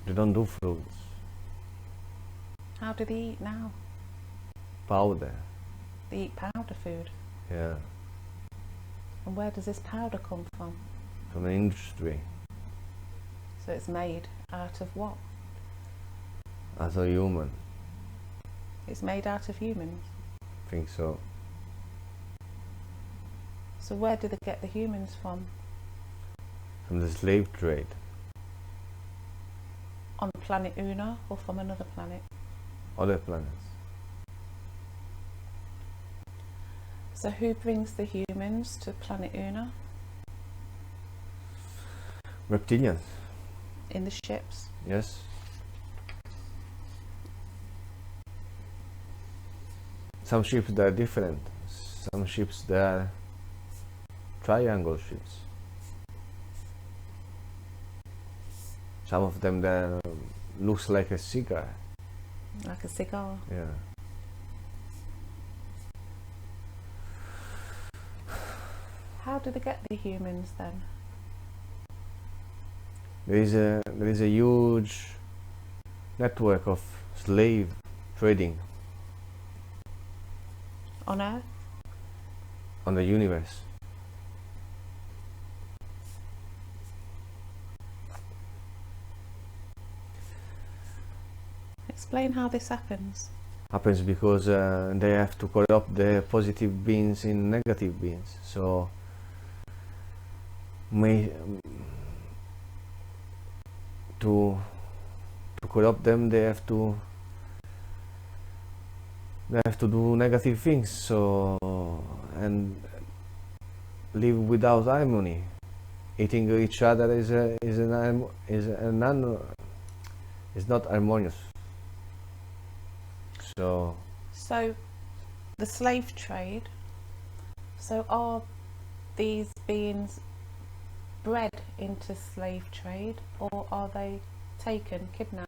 they don't do fruits. How do they eat now? Powder. They eat powder food. Yeah, And where does this powder come from? from an industry. So it's made out of what? As a human, It's made out of humans. I think so. So where do they get the humans from? From the slave trade. On planet Una or from another planet? Other planets. So who brings the humans to planet Una? Reptilians. In the ships? Yes. Some ships that are different. Some ships that are triangle ships. Some of them that looks like a cigar. Like a cigar? Yeah. How do they get the humans then? There is a huge network of slave trading On Earth? on the universe. Explain how this happens. Happens because they have to corrupt the positive beings in negative beings. So to corrupt them, they have to do negative things. So and live without harmony. Eating each other is not harmonious. So the slave trade, so are these beings bred into slave trade, or are they taken, kidnapped?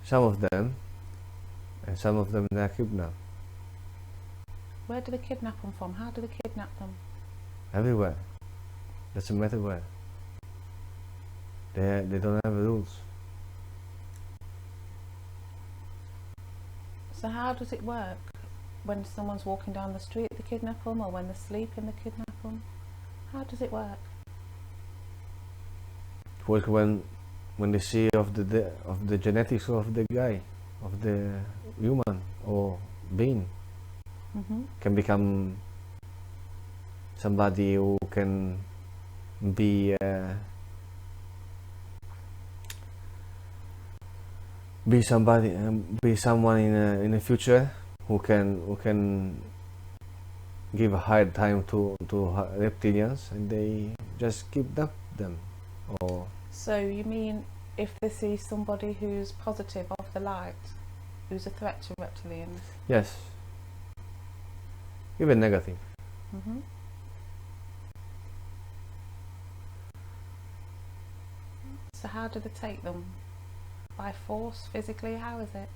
some of them, and some of them they are kidnapped. Where do they kidnap them from? How do they kidnap them? Everywhere. Doesn't matter where. They don't have rules. So how does it work? When someone's walking down the street, they kidnap them, or when they're sleeping, they kidnap them? How does it work? It works when they see of the genetics of the guy, of the human or being, can become somebody who can be someone in the future who can give a hard time to reptilians, and they just kidnap them. Or So you mean if they see somebody who's positive of the light, who's a threat to reptilians? yes, even negative. So how do they take them? By force, physically? How is it?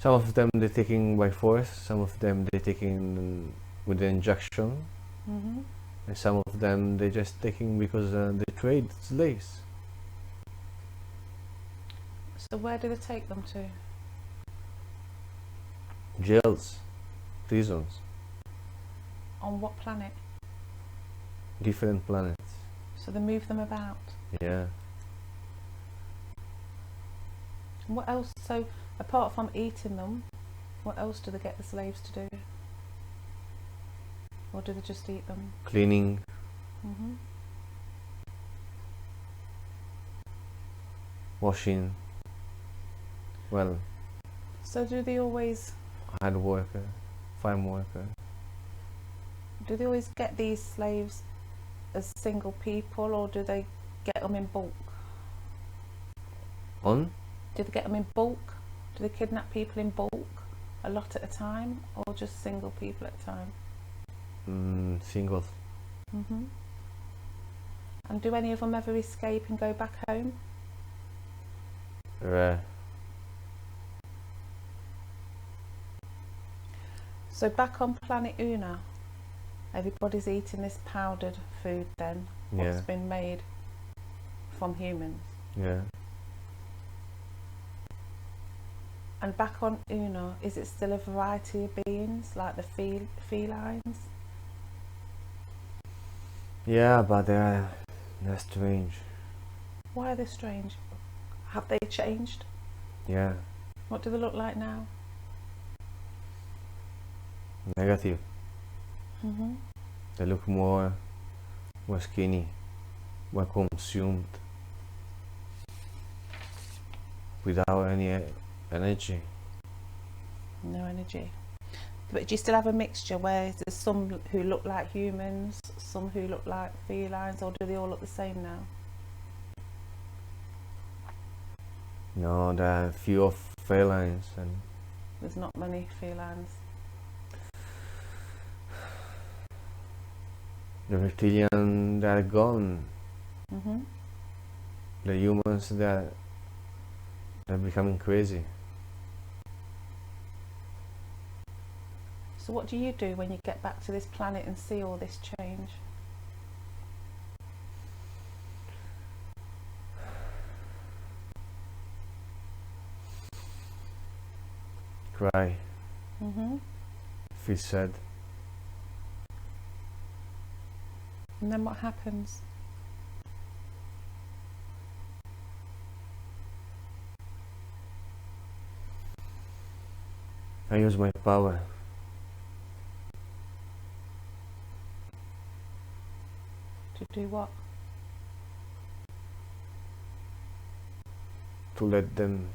Some of them they're taking by force, some of them they're taking with the injection, and some of them they're just taking because they trade slaves. So where do they take them to? Jails, prisons, On what planet? different planets. So they move them about. Yeah. And what else? So apart from eating them, what else do they get the slaves to do? Or do they just eat them? Cleaning, washing, well, So do they always hard worker, farm worker. get these slaves as single people, or do they get them in bulk? On? Do they get them in bulk? Do they kidnap people in bulk, a lot at a time, or just single people at a time? Singles. And do any of them ever escape and go back home? Rare. So back on planet Una, everybody's eating this powdered food then, what's Yeah. been made from humans. Yeah. And back on Una, is it still a variety of beings, like the felines? Yeah, but they're strange. Why are they strange? Have they changed? Yeah. What do they look like now? Negative. They look more skinny, more consumed, without any energy. No energy. But do you still have a mixture where there's some who look like humans, some who look like felines, or do they all look the same now? No, there are few of felines and There's not many felines. the reptilians, they're gone. Mhm. The humans, they're becoming crazy. So what do you do when you get back to this planet and see all this change? Cry, Mhm. feel sad. And then what happens? I use my power To do what? to let them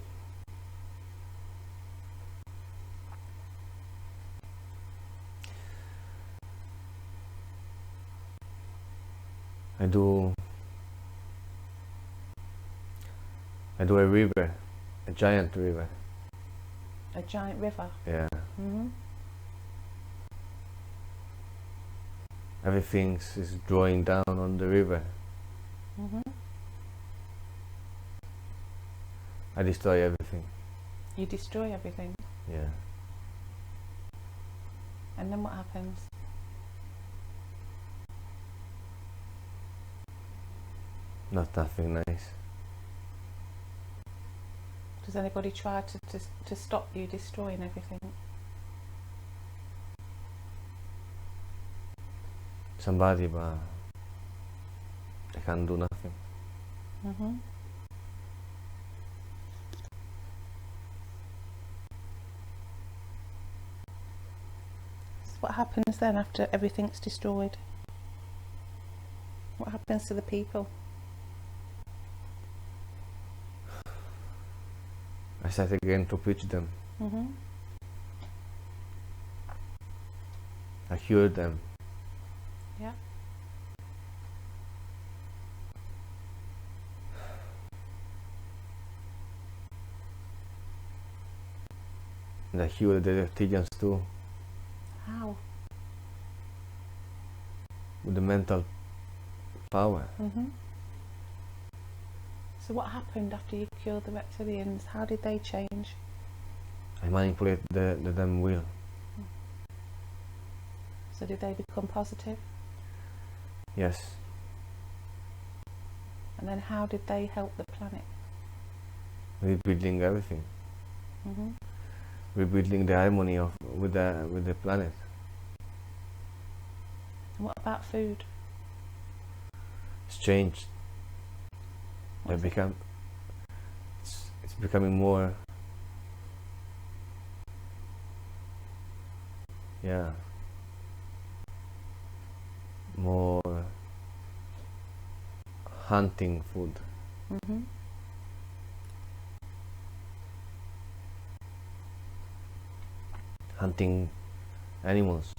I do a river, a giant river. A giant river. Yeah. Mhm. Everything is drawing down on the river. Mhm. I destroy everything. You destroy everything. Yeah. And then what happens? Nothing nice. Does anybody try to stop you destroying everything? Somebody, but I can't do nothing. Mhm. So what happens then after everything's destroyed? What happens to the people? I start again to preach them. Mhm. I cure them. Yeah. And I cure the reptilians too, How? with the mental power. Mhm. So what happened after you cured the reptilians? How did they change? I manipulate the them will. So did they become positive? Yes. And then how did they help the planet? Rebuilding everything. Mhm. Rebuilding the harmony with the planet. And what about food? It's changed. They What's it? become. It's becoming more. Yeah. More hunting food. Mhm. Hunting animals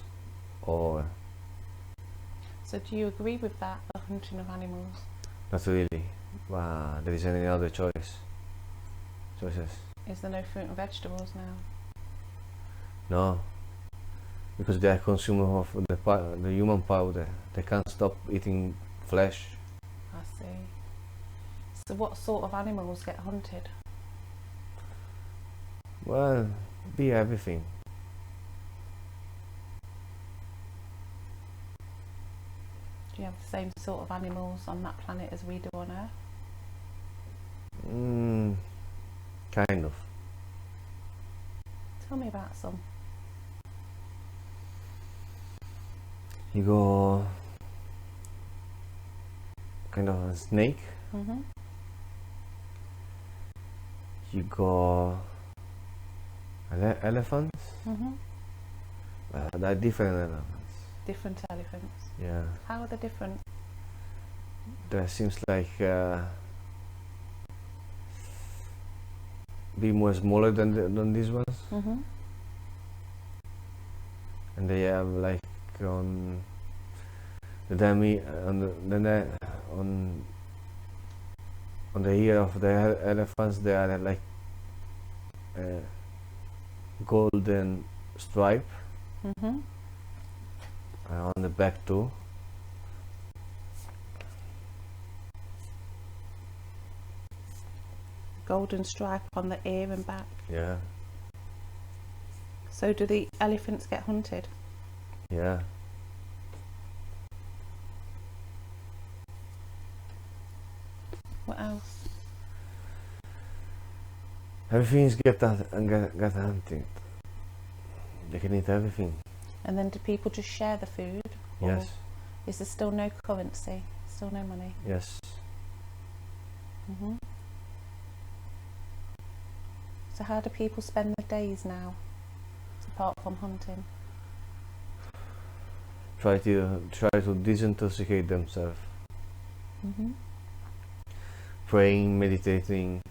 or So do you agree with that, the hunting of animals? Not really. There isn't any other choices. Is there no fruit and vegetables now? No, because they are consuming of the human powder. They can't stop eating flesh. I see. So what sort of animals get hunted? Well, be everything. Do you have the same sort of animals on that planet as we do on Earth? Kind of. Tell me about some. You go kind of a snake. Mm-hmm. You go elephants. Mm-hmm. There are different elephants. Different elephants. Yeah. How are they different? There seems like be more smaller than these ones, Mm-hmm. and they have like on the dummy on the ear of the elephants they are like golden stripe, Mm-hmm. on the back too. Golden stripe on the ear and back. Yeah. So do the elephants get hunted? Yeah. What else? Everything's get hunted. They can eat everything. And then do people just share the food? Or Yes. is there still no currency? Still no money? Yes. Mm-hmm. So how do people spend their days now, apart from hunting? Try to disintoxicate themselves. Mm-hmm. Praying, meditating,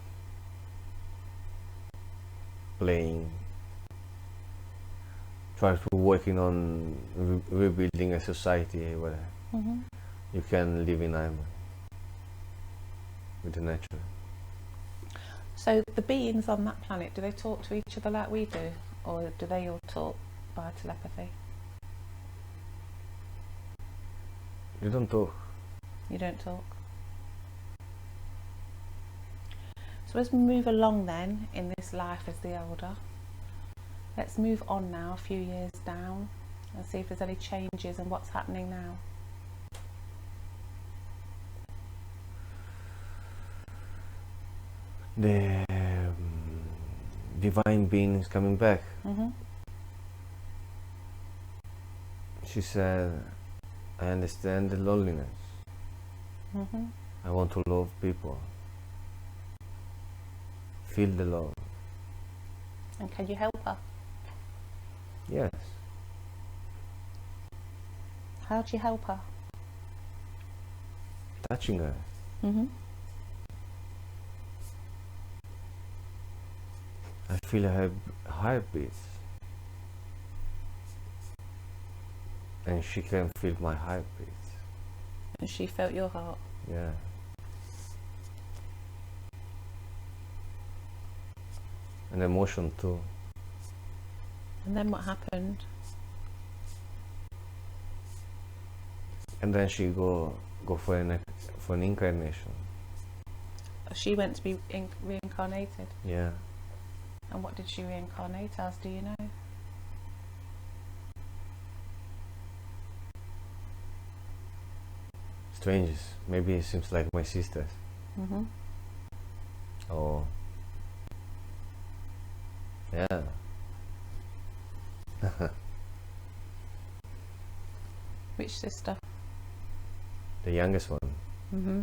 playing. Try to working on rebuilding a society where Mm-hmm. you can live in harmony with the nature. So the beings on that planet, do they talk to each other like we do, or do they all talk by telepathy? You don't talk. You don't talk. So as we move along then in this life as the elder, let's move on now a few years down and see if there's any changes and what's happening now. The divine being is coming back. Mm-hmm. She said, I understand the loneliness. Mm-hmm. I want to love people. Feel the love. And can you help her? Yes. How do you help her? Touching her. Mm-hmm. I feel her heartbeat. And she can feel my heartbeat. And she felt your heart. Yeah. And emotion too. And then what happened? And then she go for an incarnation. She went to be reincarnated. Yeah. And what did she reincarnate as, do you know? Strange. Maybe it seems like my sisters. Mm-hmm. Oh. Yeah. Which sister? The youngest one. Mm-hmm.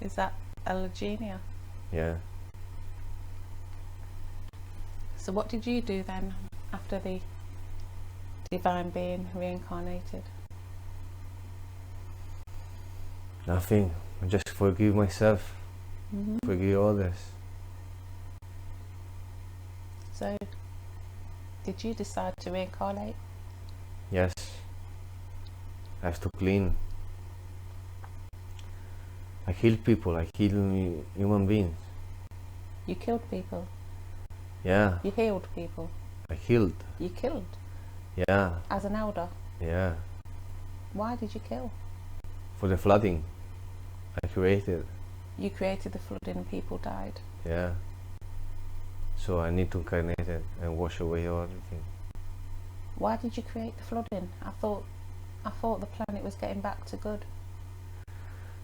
Is that Eugenia? Yeah. So what did you do then after the divine being reincarnated? Nothing. I just forgive myself. Mm-hmm. Forgive others. So did you decide to reincarnate? Yes. I have to clean. I kill people, I kill human beings. You killed people. Yeah. You healed people. I killed. You killed. Yeah. As an elder. Yeah. Why did you kill? For the flooding I created. You created the flooding and people died. Yeah. So I need to incarnate it and wash away everything. Why did you create the flooding? I thought the planet was getting back to good.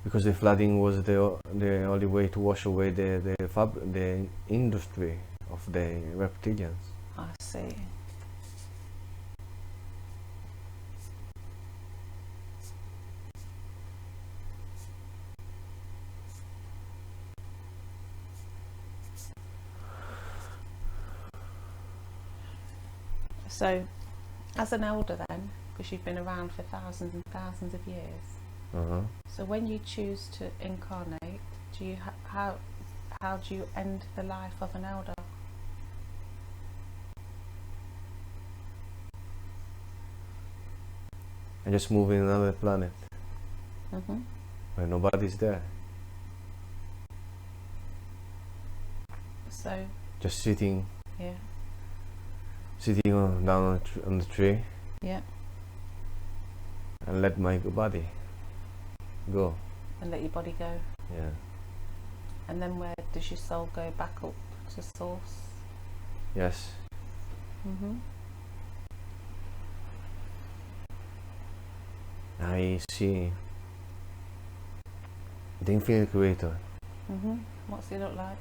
Because the flooding was the only way to wash away the industry of the reptilians. I see. So, as an elder then, because you've been around for thousands and thousands of years, so when you choose to incarnate, do you how do you end the life of an elder? I just move in another planet where nobody's there. So just sitting. Yeah. Sitting down on the tree. Yeah. And let my body go. And let your body go. Yeah. And then where does your soul go? Back up to source? Yes. I see the infinite creator. What's he look like?